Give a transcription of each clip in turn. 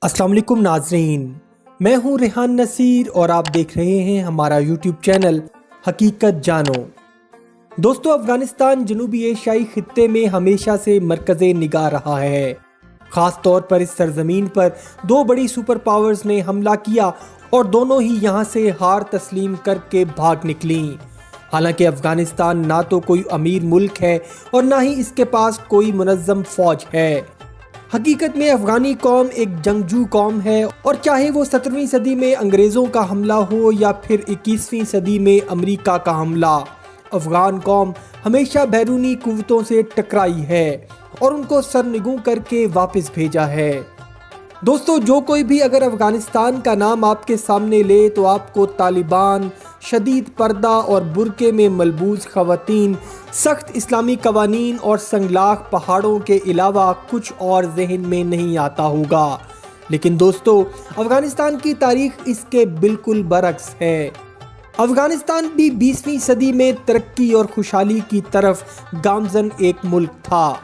अस्सलाम वालेकुम नाजरीन, मैं हूं रेहान नसीर और आप देख रहे हैं हमारा यूट्यूब चैनल हकीकत जानो। दोस्तों, अफगानिस्तान जनूबी एशियाई खित्ते में हमेशा से मरकज़े निगाह रहा है। ख़ास तौर पर इस सरजमीन पर दो बड़ी सुपर पावर्स ने हमला किया और दोनों ही यहाँ से हार तस्लीम करके भाग निकली। हालांकि अफगानिस्तान ना तो कोई अमीर मुल्क है और ना ही इसके पास कोई मुनज़्ज़म फ़ौज है। हकीकत में अफगानी कौम एक जंगजू कौम है और चाहे वो 17वीं सदी में अंग्रेज़ों का हमला हो या फिर 21वीं सदी में अमेरिका का हमला, अफगान कौम हमेशा बैरूनी कुव्वतों से टकराई है और उनको सरनिगू करके वापस भेजा है। दोस्तों, जो कोई भी अगर अफगानिस्तान का नाम आपके सामने ले तो आपको तालिबान, शदीद पर्दा और बुरके में मलबूस ख़वातीन, सख्त इस्लामी कवानीन और संगलाख पहाड़ों के अलावा कुछ और जहन में नहीं आता होगा। लेकिन दोस्तों, अफगानिस्तान की तारीख इसके बिल्कुल बरक्स है। अफगानिस्तान भी 20वीं सदी में तरक्की और खुशहाली की तरफ गामजन एक मुल्क था,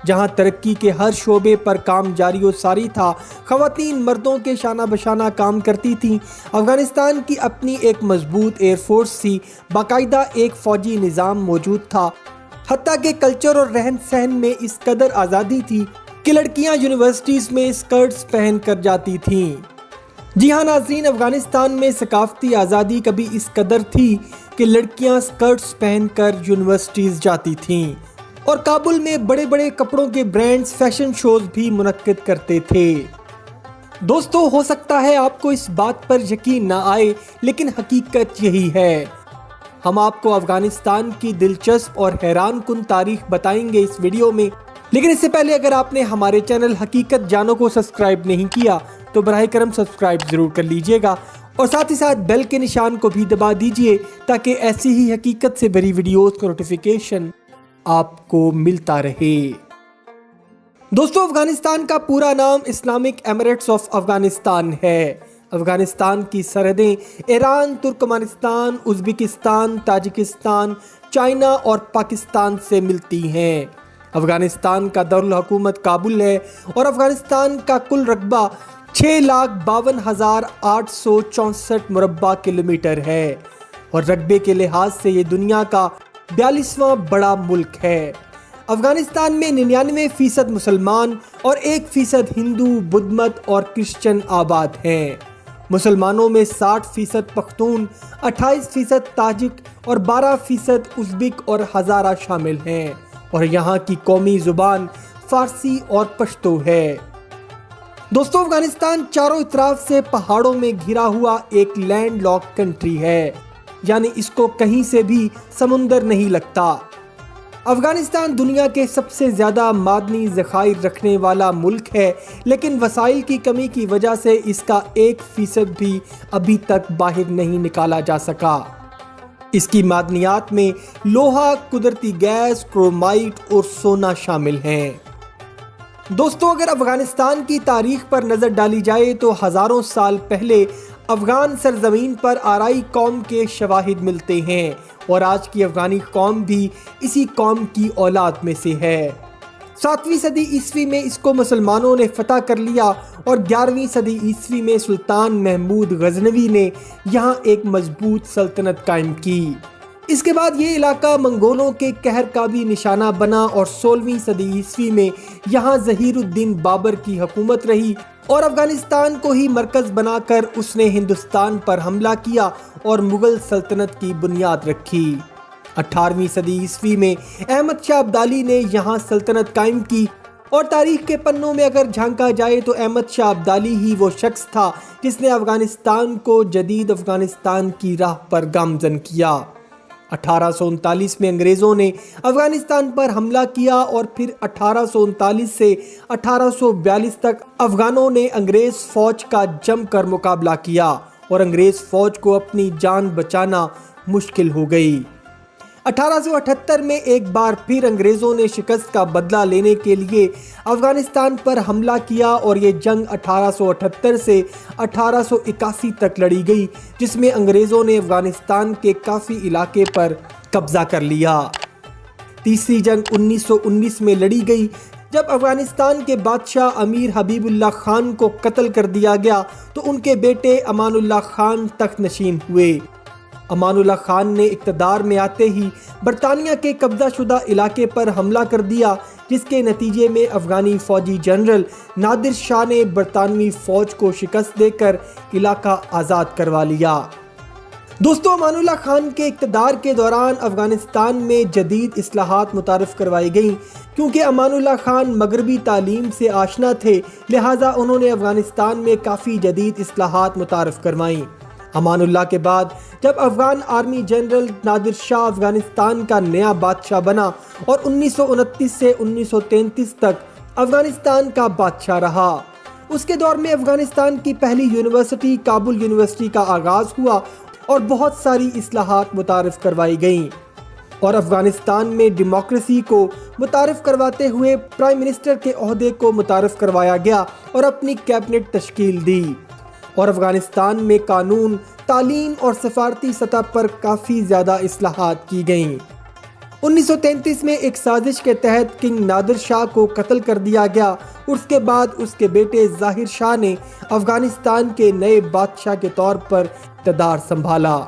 जहां तरक्की के हर शोबे पर काम जारी व सारी था। ख़वातीन मर्दों के शाना बशाना काम करती थीं। अफ़गानिस्तान की अपनी एक मजबूत एयरफोर्स थी, बाकायदा एक फ़ौजी निज़ाम मौजूद था। हत्ता के कल्चर और रहन सहन में इस कदर आज़ादी थी कि लड़कियां यूनिवर्सिटीज़ में स्कर्ट्स पहन कर जाती थीं। जी हाँ नाज़रीन, अफ़गानिस्तान में सकाफ़ती आज़ादी कभी इस कदर थी कि लड़कियां स्कर्ट्स पहन कर यूनिवर्सिटीज़ जाती थीं और काबुल में बड़े बड़े कपड़ों के ब्रांड्स फैशन शोज भी मुनक्किद करते थे। दोस्तों, हो सकता है आपको इस बात पर यकीन ना आए, लेकिन हकीकत यही है। हम आपको अफगानिस्तान की दिलचस्प और हैरान कुन तारीख बताएंगे इस वीडियो में। लेकिन इससे पहले अगर आपने हमारे चैनल हकीकत जानो को सब्सक्राइब नहीं किया तो बराए करम सब्सक्राइब जरूर कर लीजिएगा और साथ ही साथ बेल के निशान को भी दबा दीजिए ताकि ऐसी ही हकीकत से भरी वीडियोस का नोटिफिकेशन आपको मिलता रहे। दोस्तों, अफगानिस्तान का पूरा नाम इस्लामिक एमिरेट्स ऑफ अफगानिस्तान है। अफगानिस्तान की सरहदें Iran, Turkmenistan, Uzbekistan, Tajikistan, China और पाकिस्तान से मिलती हैं। अफगानिस्तान का दारुल हुकूमत काबुल है और अफगानिस्तान का कुल रकबा 6,52,864 मुरब्बा किलोमीटर है और रकबे के लिहाज से ये दुनिया का 42वां बड़ा मुल्क है। अफगानिस्तान में 99% मुसलमान और 1% हिंदू, बुद्ध मत और क्रिश्चियन आबाद हैं। मुसलमानों में 60% पख्तून, 28% ताजिक और 12% उज़्बेक और हज़ारा शामिल हैं और यहाँ की कौमी ज़ुबान फ़ारसी और पश्तो है। दोस्तों, अफगानिस्तान चारों तरफ से पहाड़ों में घिरा हुआ एक लैंड लॉक कंट्री है, यानी इसको कहीं से भी समुंदर नहीं लगता। अफगानिस्तान दुनिया के सबसे ज़्यादा मादनी ज़खायर रखने वाला मुल्क है, लेकिन वसाइल की कमी की वजह से इसका 1% भी अभी तक बाहर नहीं निकाला जा सका। इसकी मादनियात में लोहा, कुदरती गैस, क्रोमाइट और सोना शामिल हैं। दोस्तों, अगर अफगानिस्तान की तारीख पर नज़र डाली जाए तो हज़ारों साल पहले अफगान सरजमीन पर आराई कौम के शवाहिद मिलते हैं और आज की अफगानी कौम भी इसी कौम की औलाद में से है। 7वीं सदी ईस्वी में इसको मुसलमानों ने फतह कर लिया और 11वीं सदी ईस्वी में सुल्तान महमूद गजनवी ने यहाँ एक मजबूत सल्तनत कायम की। इसके बाद ये इलाका मंगोलों के कहर का भी निशाना बना और 16वीं सदी ईस्वी में यहाँ ज़हीरुद्दीन बाबर की हुकूमत रही और अफगानिस्तान को ही मरकज़ बनाकर उसने हिंदुस्तान पर हमला किया और मुग़ल सल्तनत की बुनियाद रखी। 18वीं सदी ईस्वी में अहमद शाह अब्दाली ने यहाँ सल्तनत कायम की और तारीख के पन्नों में अगर झांका जाए तो अहमद शाह अब्दाली ही वो शख्स था जिसने अफगानिस्तान को जदीद अफगानिस्तान की राह पर गामजन किया। 1839 में अंग्रेज़ों ने अफ़गानिस्तान पर हमला किया और फिर 1839 से 1842 तक अफ़गानों ने अंग्रेज़ फ़ौज का जमकर मुकाबला किया और अंग्रेज़ फ़ौज को अपनी जान बचाना मुश्किल हो गई। 1878 में एक बार फिर अंग्रेज़ों ने शिकस्त का बदला लेने के लिए अफ़गानिस्तान पर हमला किया और ये जंग 1878 से 1881 तक लड़ी गई, जिसमें अंग्रेज़ों ने अफ़गानिस्तान के काफ़ी इलाके पर कब्ज़ा कर लिया। तीसरी जंग 1919 में लड़ी गई, جب افغانستان کے بادشاہ امیر حبیب اللہ خان کو قتل کر دیا گیا تو ان کے بیٹے امان اللہ خان تخت نشین ہوئے۔ امان اللہ خان نے اقتدار میں آتے ہی برطانیہ کے قبضہ شدہ علاقے پر حملہ کر دیا، جس کے نتیجے میں افغانی فوجی جنرل نادر شاہ نے برطانوی فوج کو شکست دے کر علاقہ آزاد کروا لیا۔ دوستو، امان اللہ خان کے اقتدار کے دوران افغانستان میں جدید اصلاحات متعارف کروائی گئیں۔ کیونکہ امان اللہ خان مغربی تعلیم سے آشنا تھے، لہٰذا انہوں نے افغانستان میں کافی جدید اصلاحات متعارف کروائیں۔ امان اللہ کے بعد جب افغان آرمی جنرل نادر شاہ افغانستان کا نیا بادشاہ بنا اور 1929 سے 1933 تک افغانستان کا بادشاہ رہا، اس کے دور میں افغانستان کی پہلی یونیورسٹی کابل یونیورسٹی کا آغاز ہوا اور بہت ساری اصلاحات متعارف کروائی گئیں، اور افغانستان میں ڈیموکریسی کو متعارف کرواتے ہوئے پرائم منسٹر کے عہدے کو متعارف کروایا گیا اور اپنی کیبنٹ تشکیل دی، اور افغانستان میں قانون، تعلیم اور سفارتی سطح پر کافی زیادہ اصلاحات کی گئیں۔ 1933 میں ایک سازش کے تحت کنگ نادر شاہ کو قتل کر دیا گیا۔ اس کے بعد اس کے بیٹے ظاہر شاہ نے افغانستان کے نئے بادشاہ کے طور پر اقتدار سنبھالا۔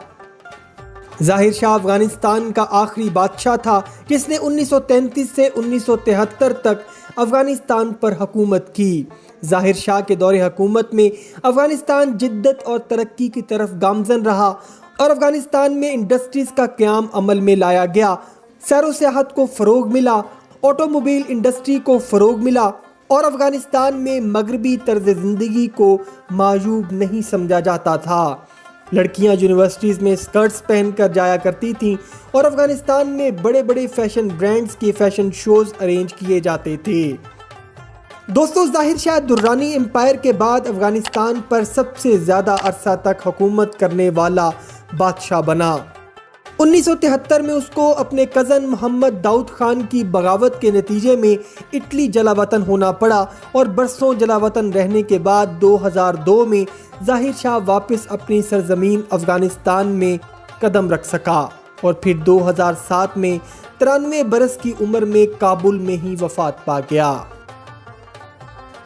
ظاہر شاہ افغانستان کا آخری بادشاہ تھا جس نے 1933 سے 1973 تک افغانستان پر حکومت کی۔ ظاہر شاہ کے دور حکومت میں افغانستان جدت اور ترقی کی طرف گامزن رہا اور افغانستان میں انڈسٹریز کا قیام عمل میں لایا گیا، سیر و سیاحت کو فروغ ملا، آٹو موبائل انڈسٹری کو فروغ ملا، اور افغانستان میں مغربی طرز زندگی کو معیوب نہیں سمجھا جاتا تھا۔ لڑکیاں یونیورسٹیز میں اسکرٹس پہن کر جایا کرتی تھیں اور افغانستان میں بڑے بڑے فیشن برانڈز کے فیشن شوز ارینج کیے جاتے تھے۔ دوستو، ظاہر شاہ درانی امپائر کے بعد افغانستان پر سب سے زیادہ عرصہ تک حکومت کرنے والا بادشاہ بنا۔ 1973 میں اس کو اپنے کزن محمد داؤد خان کی بغاوت کے نتیجے میں اٹلی جلا وطن ہونا پڑا، اور برسوں جلا وطن رہنے کے بعد 2002 میں ظاہر شاہ واپس اپنی سرزمین افغانستان میں قدم رکھ سکا، اور پھر 2007 میں 93 برس کی عمر میں کابل میں ہی وفات پا گیا۔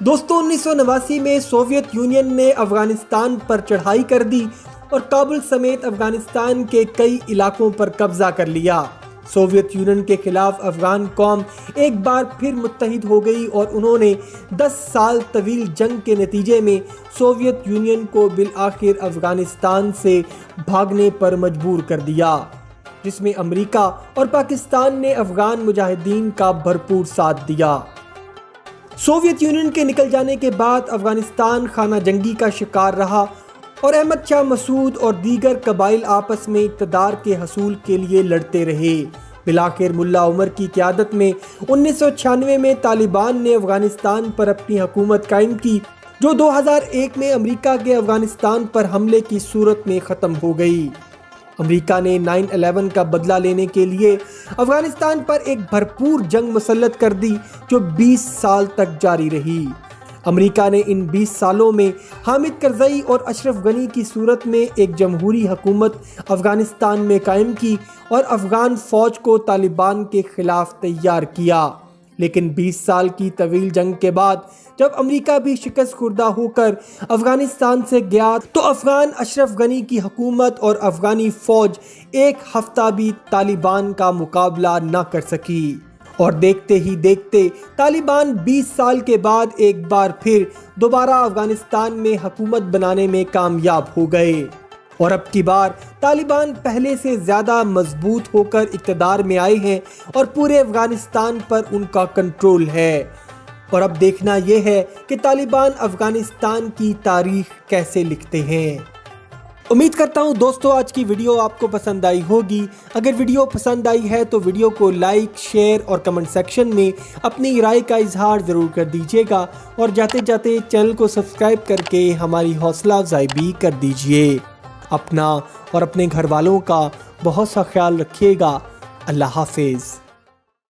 دوستو، 1989 میں سوویت یونین نے افغانستان پر چڑھائی کر دی اور کابل سمیت افغانستان کے کئی علاقوں پر قبضہ کر لیا۔ سوویت یونین کے خلاف افغان قوم ایک بار پھر متحد ہو گئی اور انہوں نے 10 سال طویل جنگ کے نتیجے میں سوویت یونین کو بالآخر افغانستان سے بھاگنے پر مجبور کر دیا، جس میں امریکہ اور پاکستان نے افغان مجاہدین کا بھرپور ساتھ دیا۔ سوویت یونین کے نکل جانے کے بعد افغانستان خانہ جنگی کا شکار رہا اور احمد شاہ مسعود اور دیگر قبائل آپس میں اقتدار کے حصول کے لیے لڑتے رہے۔ بالآخر ملا عمر کی قیادت میں 1996 میں طالبان نے افغانستان پر اپنی حکومت قائم کی، جو 2001 میں امریکہ کے افغانستان پر حملے کی صورت میں ختم ہو گئی۔ امریکہ نے 9/11 کا بدلہ لینے کے لیے افغانستان پر ایک بھرپور جنگ مسلط کر دی جو 20 سال تک جاری رہی۔ امریکہ نے ان 20 سالوں میں حامد کرزئی اور اشرف غنی کی صورت میں ایک جمہوری حکومت افغانستان میں قائم کی اور افغان فوج کو طالبان کے خلاف تیار کیا، لیکن 20 سال کی طویل جنگ کے بعد جب امریکہ بھی شکست خوردہ ہو کر افغانستان سے گیا تو افغان اشرف غنی کی حکومت اور افغانی فوج ایک ہفتہ بھی طالبان کا مقابلہ نہ کر سکی، اور دیکھتے ہی دیکھتے طالبان 20 سال کے بعد ایک بار پھر دوبارہ افغانستان میں حکومت بنانے میں کامیاب ہو گئے، اور اب کی بار طالبان پہلے سے زیادہ مضبوط ہو کر اقتدار میں آئے ہیں اور پورے افغانستان پر ان کا کنٹرول ہے۔ اور اب دیکھنا یہ ہے کہ طالبان افغانستان کی تاریخ کیسے لکھتے ہیں۔ امید کرتا ہوں دوستو آج کی ویڈیو آپ کو پسند آئی ہوگی۔ اگر ویڈیو پسند آئی ہے تو ویڈیو کو لائک، شیئر اور کمنٹ سیکشن میں اپنی رائے کا اظہار ضرور کر دیجیے گا، اور جاتے جاتے چینل کو سبسکرائب کر کے ہماری حوصلہ افزائی بھی کر دیجیے۔ اپنا اور اپنے گھر والوں کا بہت سا خیال رکھیے گا۔ اللہ حافظ۔